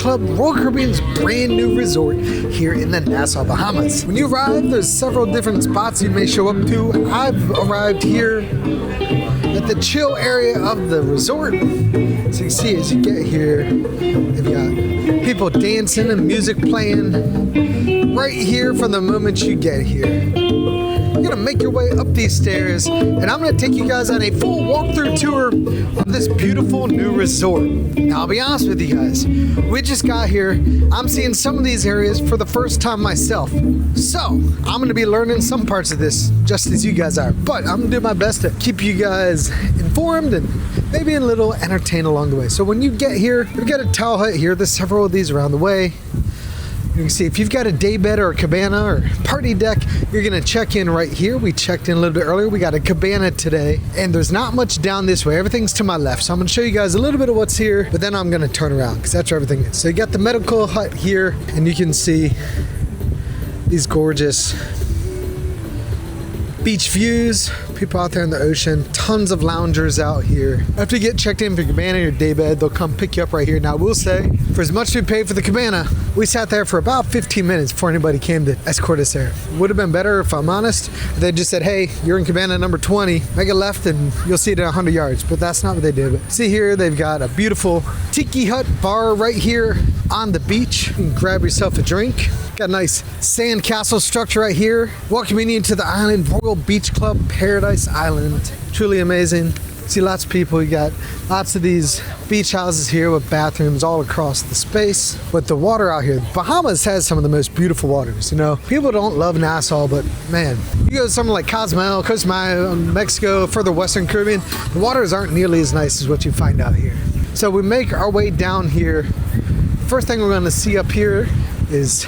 Club, Royal Caribbean's brand new resort here in the Nassau, Bahamas. When you arrive, there's several different spots you may show up to. I've arrived here at the chill area of the resort. So you can see as you get here, they've got people dancing and music playing right here from the moment you get here. You're gonna make your way up these stairs, and I'm gonna take you guys on a full walkthrough tour of this beautiful new resort. Now, I'll be honest with you guys, we just got here. I'm seeing some of these areas for the first time myself. So, I'm gonna be learning some parts of this just as you guys are. But I'm gonna do my best to keep you guys informed and maybe a little entertained along the way. So when you get here, we've got a towel hut here. There's several of these around the way. You can see if you've got a day bed or a cabana or party deck, you're gonna check in right here. We checked in a little bit earlier. We got a cabana today, and there's not much down this way. Everything's to my left. So I'm gonna show you guys a little bit of what's here, but then I'm gonna turn around because that's where everything is. So you got the medical hut here, and you can see these gorgeous beach views, people out there in the ocean, tons of loungers out here. After you get checked in for your cabana or your day bed, they'll come pick you up right here. Now, I will say, for as much as we paid for the cabana, we sat there for about 15 minutes before anybody came to escort us there. Would have been better, if I'm honest, if they just said, hey, you're in cabana number 20, make a left and you'll see it at 100 yards. But that's not what they did. But see here, they've got a beautiful tiki hut bar right here on the beach. You can grab yourself a drink. Got a nice sand castle structure right here, welcoming you to the island, Royal Beach Club, Paradise Island. Truly amazing. See lots of people. You got lots of these beach houses here with bathrooms all across the space. But the water out here, Bahamas has some of the most beautiful waters. You know, people don't love Nassau, but man, you go to somewhere like Cozumel, Costa Maya, Mexico, further Western Caribbean, the waters aren't nearly as nice as what you find out here. So we make our way down here. First thing we're going to see up here is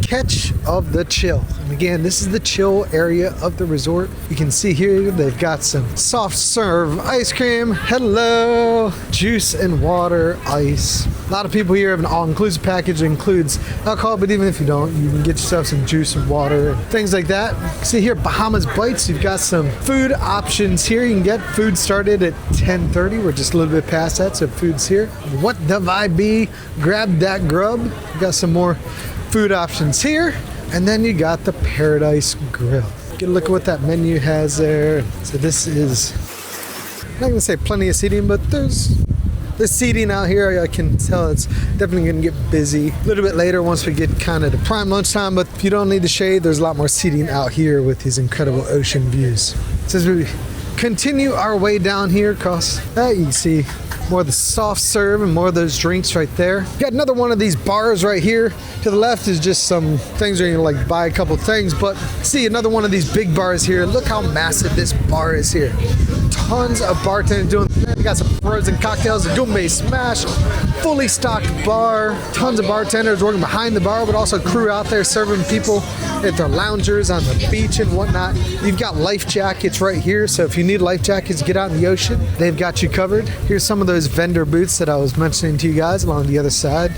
Catch of the Chill. And again, this is the chill area of the resort. You can see here they've got some soft serve ice cream. Hello! Juice and water, ice. A lot of people here have an all-inclusive package that includes alcohol, but even if you don't, you can get yourself some juice and water and things like that. See here, Bahamas Bites. You've got some food options here. You can get food started at 10:30. We're just a little bit past that, so food's here. What the vibe be? Grab that grub. We've got some more food options here, and then you got the Paradise Grill. Get a look at what that menu has there. So this is, I'm not gonna say plenty of seating, but there's seating out here. I can tell it's definitely gonna get busy a little bit later once we get kind of to prime lunchtime, but if you don't need the shade, there's a lot more seating out here with these incredible ocean views. So as we continue our way down here across that, you can see more of the soft serve and more of those drinks right there. Got another one of these bars right here. To the left is just some things where you can like buy a couple things, but see another one of these big bars here. Look how massive this bar is here. Tons of bartenders doing, they got some frozen cocktails, a gourmet smash, fully stocked bar, tons of bartenders working behind the bar, but also crew out there serving people at their loungers on the beach and whatnot. You've got life jackets right here, so if you need life jackets to get out in the ocean, they've got you covered. Here's some of those vendor booths that I was mentioning to you guys along the other side.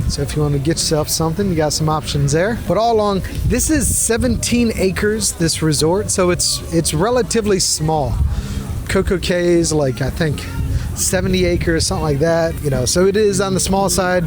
So if you want to get yourself something, you got some options there. But all along, this is 17 acres, this resort, so it's relatively small. Coco Cay is like, I think, 70 acres, something like that, you know, so it is on the small side.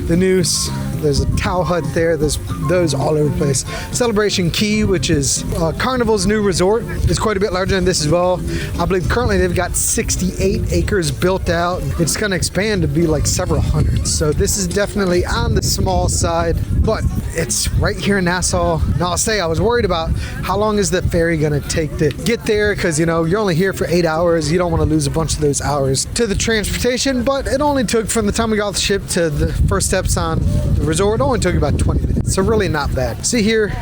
The Noose, there's a towel hut there, there's those all over the place. Celebration Key, which is Carnival's new resort, is quite a bit larger than this as well. I believe currently they've got 68 acres built out. It's going to expand to be like several hundred. So this is definitely on the small side, but it's right here in Nassau. Now I'll say I was worried about how long is the ferry going to take to get there, because you know you're only here for 8 hours. You don't want to lose a bunch of those hours to the transportation, but it only took from the time we got off the ship to the first steps on the resort, it only took about 20 minutes, so really not bad. See here,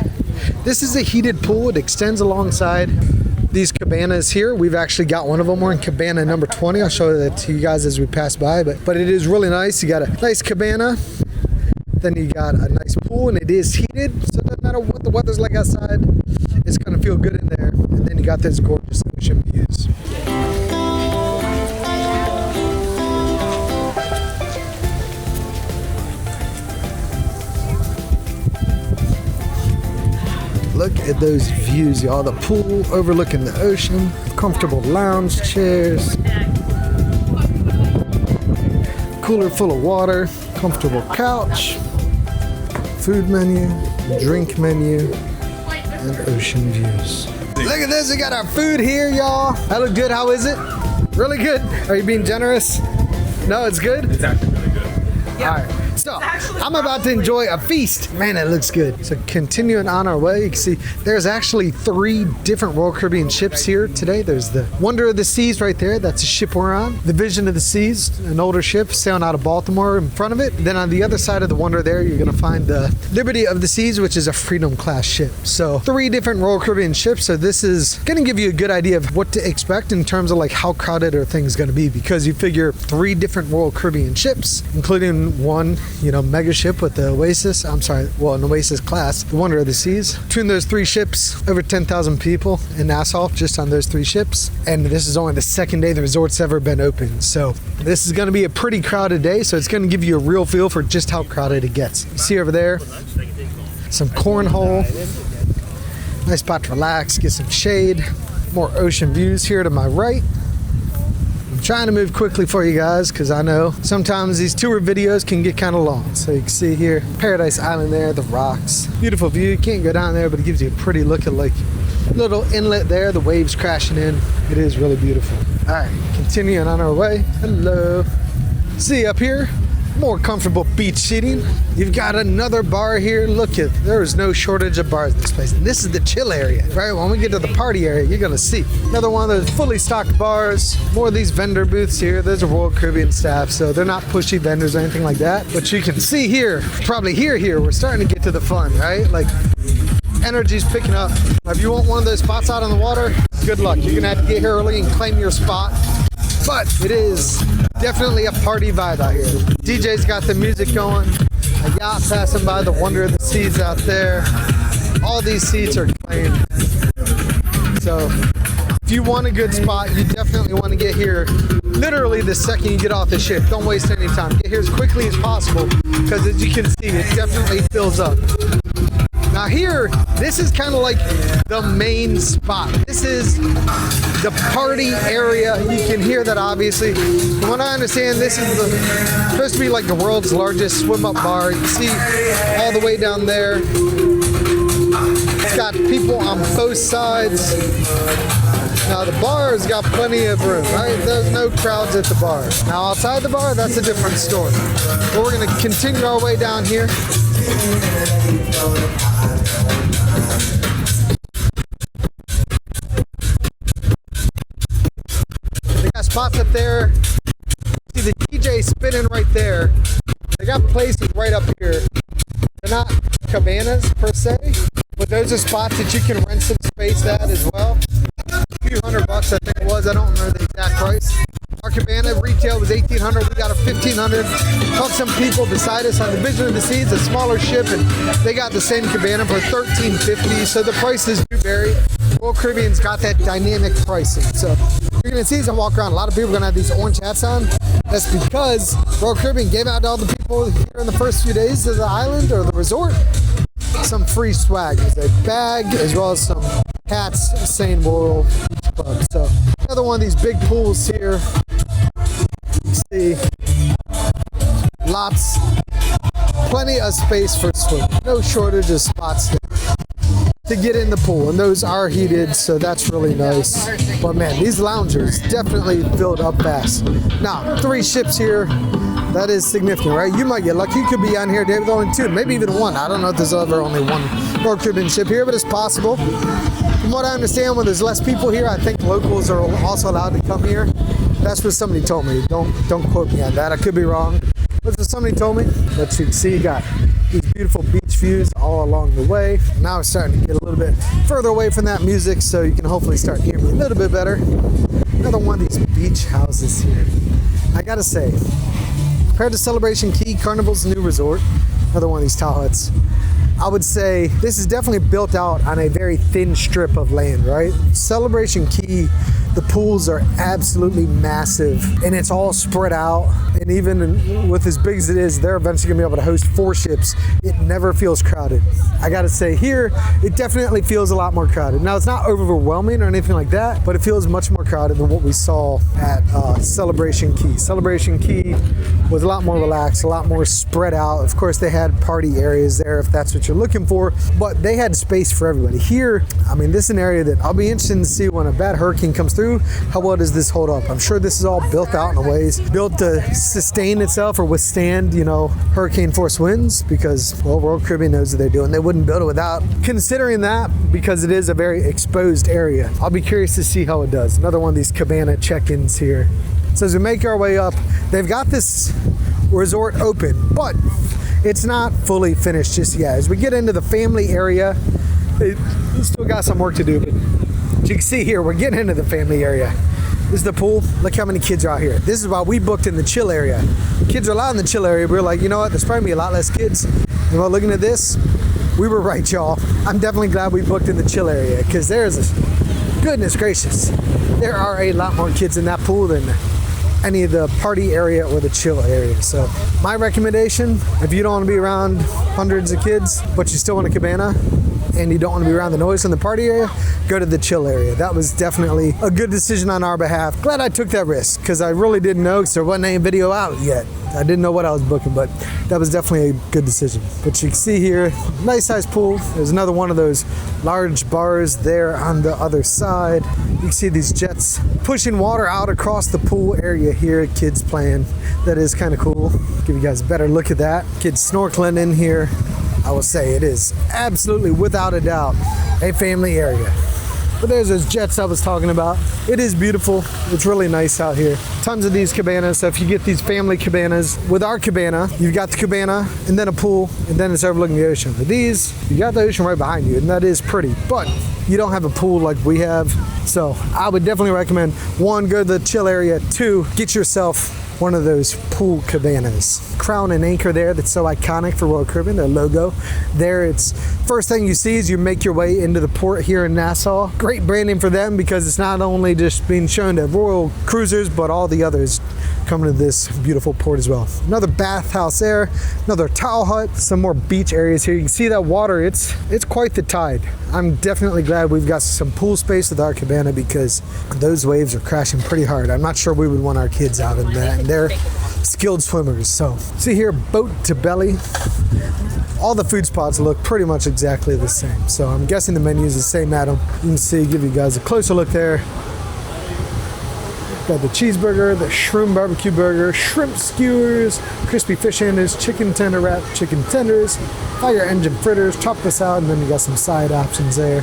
this is a heated pool. It extends alongside these cabanas here. We've actually got one of them. We're in cabana number 20. I'll show that to you guys as we pass by, but it is really nice. You got a nice cabana, then you got a nice pool, and it is heated, so it doesn't matter what the weather's like outside, it's gonna feel good in there. And then you got this gorgeous ocean views. Look at those views, y'all. The pool overlooking the ocean, comfortable lounge chairs, cooler full of water, Comfortable couch, food menu, drink menu, and ocean views. Look at this, we got our food here, y'all. That look good, how is it? Really good? Are you being generous? No, it's good? It's actually really good. Yeah. All right. So, I'm about to enjoy a feast. Man, it looks good. So, continuing on our way, you can see there's actually 3 different Royal Caribbean ships here today. There's the Wonder of the Seas right there. That's a ship we're on. The Vision of the Seas, an older ship sailing out of Baltimore in front of it. Then on the other side of the Wonder there, you're going to find the Liberty of the Seas, which is a Freedom class ship. So, 3 different Royal Caribbean ships. So, this is going to give you a good idea of what to expect in terms of like how crowded are things going to be, because you figure 3 different Royal Caribbean ships, including one, mega ship with the Oasis, an Oasis class, the Wonder of the Seas. Between those 3 ships, over 10,000 people in Nassau just on those 3 ships. And this is only the 2nd day the resort's ever been open. So this is going to be a pretty crowded day. So it's going to give you a real feel for just how crowded it gets. You see over there, some cornhole. Nice spot to relax, get some shade. More ocean views here to my right. Trying to move quickly for you guys because I know sometimes these tour videos can get kind of long. So you can see here Paradise Island there, the rocks, beautiful view. You can't go down there, but it gives you a pretty look at like little inlet there, the waves crashing in. It is really beautiful. All right, continuing on our way. Hello. See up here, more comfortable beach seating. You've got another bar here. Look at, there is no shortage of bars in this place. And this is the chill area, right? When we get to the party area, you're gonna see another one of those fully stocked bars. More of these vendor booths here. There's a Royal Caribbean staff, so they're not pushy vendors or anything like that. But you can see here, probably here, we're starting to get to the fun, right? Like, energy's picking up. Now, if you want one of those spots out on the water, good luck. You're gonna have to get here early and claim your spot. But it is definitely a party vibe out here. DJ's got the music going. A yacht passing by, the Wonder of the Seas out there. All these seats are claimed. So if you want a good spot, you definitely want to get here literally the second you get off the ship. Don't waste any time. Get here as quickly as possible because as you can see, it definitely fills up. Now here, this is kind of like the main spot. This is the party area. You can hear that obviously. From what I understand, this is supposed to be like the world's largest swim-up bar. You can see all the way down there. It's got people on both sides. Now the bar has got plenty of room, right? There's no crowds at the bar. Now outside the bar, that's a different story. But we're gonna continue our way down here. They got spots up there. See the DJ spinning right there. They got places right up here. They're not cabanas per se, but those are spots that you can rent some space at as well. A few $100 I think it was. I don't remember the exact price. Our cabana retail was $1,800. We got a $1,500. Caught some people beside us on the Vision of the Seas, a smaller ship, and they got the same cabana for $1,350. So the prices do vary. Royal Caribbean's got that dynamic pricing. So you're gonna see as I walk around, a lot of people are gonna have these orange hats on. That's because Royal Caribbean gave out to all the people here in the first few days of the island or the resort some free swag. There's a bag as well as some hats saying Royal Club. So another one of these big pools here. You see lots, plenty of space for swim. No shortage of spots to get in the pool, and those are heated, so that's really nice. But man, these loungers definitely filled up fast. Now 3 ships here. That is significant, right? You might get lucky. You could be on here, David, only 2, maybe even 1. I don't know if there's ever only 1 Royal Caribbean ship here, but it's possible. From what I understand, when there's less people here, I think locals are also allowed to come here. That's what somebody told me. Don't quote me on that. I could be wrong. That's what somebody told me. But you can see you got these beautiful beach views all along the way. Now it's starting to get a little bit further away from that music, so you can hopefully start hearing me a little bit better. Another one of these beach houses here. I gotta say, compared to Celebration Key, Carnival's new resort, another one of these tall huts, I would say this is definitely built out on a very thin strip of land, right? Celebration Key, The pools are absolutely massive, and it's all spread out. And even with as big as it is, they're eventually gonna be able to host 4 ships. It never feels crowded. I gotta say, here, it definitely feels a lot more crowded. Now, it's not overwhelming or anything like that, but it feels much more crowded than what we saw at Celebration Key. Celebration Key was a lot more relaxed, a lot more spread out. Of course, they had party areas there if that's what you're looking for, but they had space for everybody. Here, I mean, this is an area that I'll be interested to see when a bad hurricane comes through, how well does this hold up? I'm sure this is all built out in a ways, built to sustain itself or withstand, you know, hurricane force winds, because, well, Royal Caribbean knows what they're doing. They wouldn't build it without considering that, because it is a very exposed area. I'll be curious to see how it does. Another one of these Cabana check-ins here. So as we make our way up, they've got this resort open, but it's not fully finished just yet. As we get into the family area, they still got some work to do, but as you can see here, we're getting into the family area. This is the pool. Look how many kids are out here. This is why we booked in the chill area. Kids are allowed in the chill area. We were like, you know what, there's probably a lot less kids. And while looking at this, we were right, y'all. I'm definitely glad we booked in the chill area, because there's a, goodness gracious, there are a lot more kids in that pool than any of the party area or the chill area. So my recommendation, if you don't want to be around hundreds of kids, but you still want a cabana, and you don't want to be around the noise in the party area, go to the chill area. That was definitely a good decision on our behalf. Glad I took that risk, because I really didn't know, because there wasn't any video out yet. I didn't know what I was booking, but that was definitely a good decision. But you can see here, nice sized pool. There's another one of those large bars there on the other side. You can see these jets pushing water out across the pool area here. Kids playing. That is kind of cool. Give you guys a better look at that. Kids snorkeling in here. I will say it is absolutely, without a doubt, a family area. But there's those jets I was talking about. It is beautiful. It's really nice out here. Tons of these cabanas. So if you get these family cabanas, with our cabana, you've got the cabana and then a pool, and then it's overlooking the ocean. With these, you got the ocean right behind you, and that is pretty. But you don't have a pool like we have. So I would definitely recommend, 1, go to the chill area. 2, get yourself one of those pool cabanas. Crown and anchor there, that's so iconic for Royal Caribbean, their logo. There, it's first thing you see as you make your way into the port here in Nassau. Great branding for them, because it's not only just being shown to Royal cruisers, but all the others coming to this beautiful port as well. Another bathhouse there, another towel hut, some more beach areas here. You can see that water, it's quite the tide. I'm definitely glad we've got some pool space with our cabana, because those waves are crashing pretty hard. I'm not sure we would want our kids out in that, and they're skilled swimmers. So see here, boat to belly. All the food spots look pretty much exactly the same. So I'm guessing the menu is the same, Adam. You can see, give you guys a closer look there. Got the cheeseburger, the shroom barbecue burger, shrimp skewers, crispy fish handers, chicken tender wrap, chicken tenders, fire engine fritters, tropical salad, and then you got some side options there.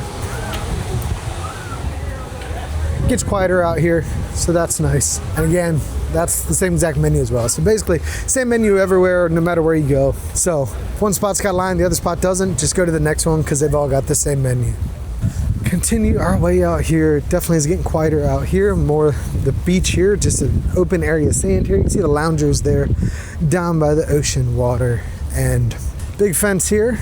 Gets quieter out here, so that's nice. And again, that's the same exact menu as well. So basically, same menu everywhere, no matter where you go. So if one spot's got a line, the other spot doesn't, just go to the next one, because they've all got the same menu. Continue our way out here. Definitely is getting quieter out here. More the beach here, just an open area of sand here. You can see the loungers there down by the ocean water, and big fence here.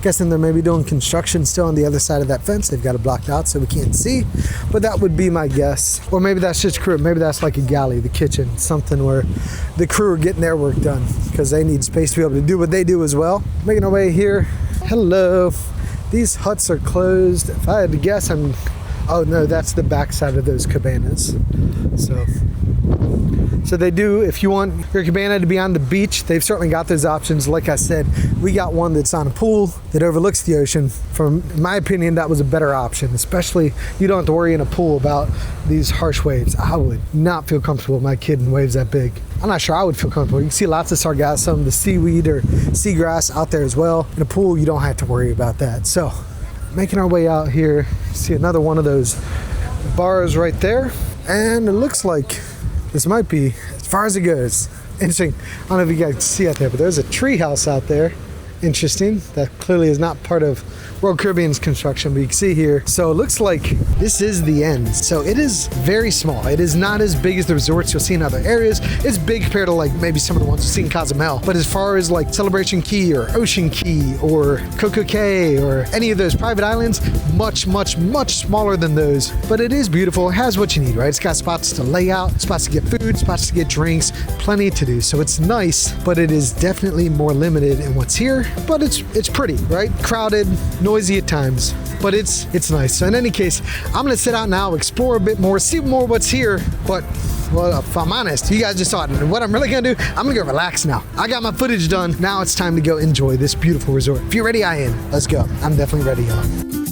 Guessing they're maybe doing construction still on the other side of that fence. They've got it blocked out so we can't see, but that would be my guess. Or maybe that's just crew. Maybe that's like a galley, the kitchen, something where the crew are getting their work done, because they need space to be able to do what they do as well. Making our way here. Hello. These huts are closed. If I had to guess, oh no, that's the back side of those cabanas. So they do, if you want your cabana to be on the beach, they've certainly got those options. Like I said, we got one that's on a pool that overlooks the ocean. From my opinion, that was a better option, especially you don't have to worry in a pool about these harsh waves. I would not feel comfortable with my kid in waves that big. I'm not sure I would feel comfortable. You can see lots of sargassum, the seaweed or seagrass out there as well. In a pool, you don't have to worry about that. So making our way out here, see another one of those bars right there. And it looks like this might be as far as it goes. Interesting. I don't know if you guys can see out there, but there's a tree house out there. interesting. That clearly is not part of Royal Caribbean's construction, but you can see here. So it looks like this is the end. So it is very small. It is not as big as the resorts you'll see in other areas. It's big compared to like maybe some of the ones you've seen in Cozumel. But as far as like Celebration Key or Ocean Key or Coco Cay or any of those private islands, much, much, much smaller than those. But it is beautiful. It has what you need, right? It's got spots to lay out, spots to get food, spots to get drinks, plenty to do. So it's nice, but it is definitely more limited in what's here. But it's pretty, right? Crowded, noisy at times, but it's nice. So in any case, I'm gonna sit out now, explore a bit more, see more what's here. But well, if I'm honest, you guys just saw it. And what I'm really gonna do, I'm gonna go relax now. I got my footage done. Now it's time to go enjoy this beautiful resort. If you're ready, I am. Let's go. I'm definitely ready, y'all.